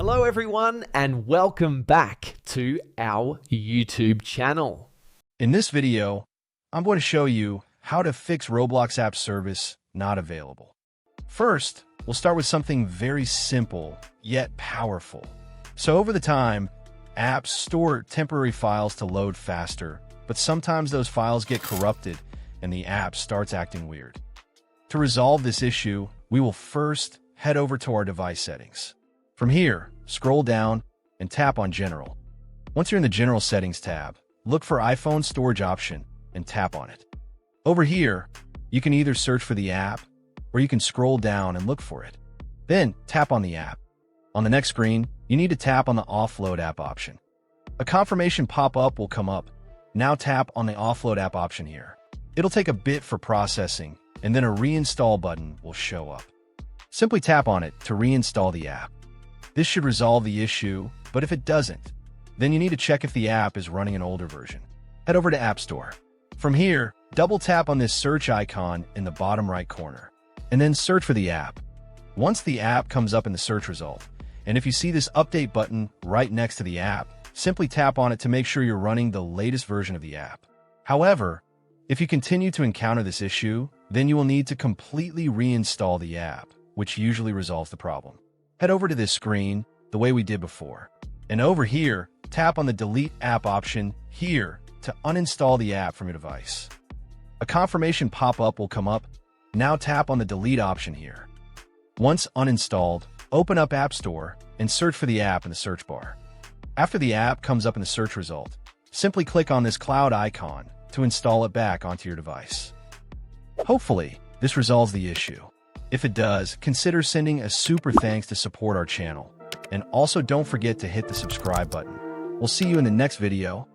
Hello everyone and welcome back to our YouTube channel. In this video, I'm going to show you how to fix Roblox app service not available. First, we'll start with something very simple yet powerful. So over the time, apps store temporary files to load faster, but sometimes those files get corrupted and the app starts acting weird. To resolve this issue, we will first head over to our device settings. From here, scroll down and tap on General. Once you're in the General Settings tab, look for iPhone Storage option and tap on it. Over here, you can either search for the app or you can scroll down and look for it. Then tap on the app. On the next screen, you need to tap on the Offload app option. A confirmation pop-up will come up. Now tap on the Offload app option here. It'll take a bit for processing, and then a reinstall button will show up. Simply tap on it to reinstall the app. This should resolve the issue, but if it doesn't, then you need to check if the app is running an older version. Head over to App Store. From here, double tap on this search icon in the bottom right corner, and then search for the app. Once the app comes up in the search result, and if you see this update button right next to the app, simply tap on it to make sure you're running the latest version of the app. However, if you continue to encounter this issue, then you will need to completely reinstall the app, which usually resolves the problem. Head over to this screen the way we did before. And over here, tap on the Delete App option here to uninstall the app from your device. A confirmation pop-up will come up. Now tap on the Delete option here. Once uninstalled, open up App Store and search for the app in the search bar. After the app comes up in the search result, simply click on this cloud icon to install it back onto your device. Hopefully, this resolves the issue. If it does, consider sending a super thanks to support our channel. And also don't forget to hit the subscribe button. We'll see you in the next video.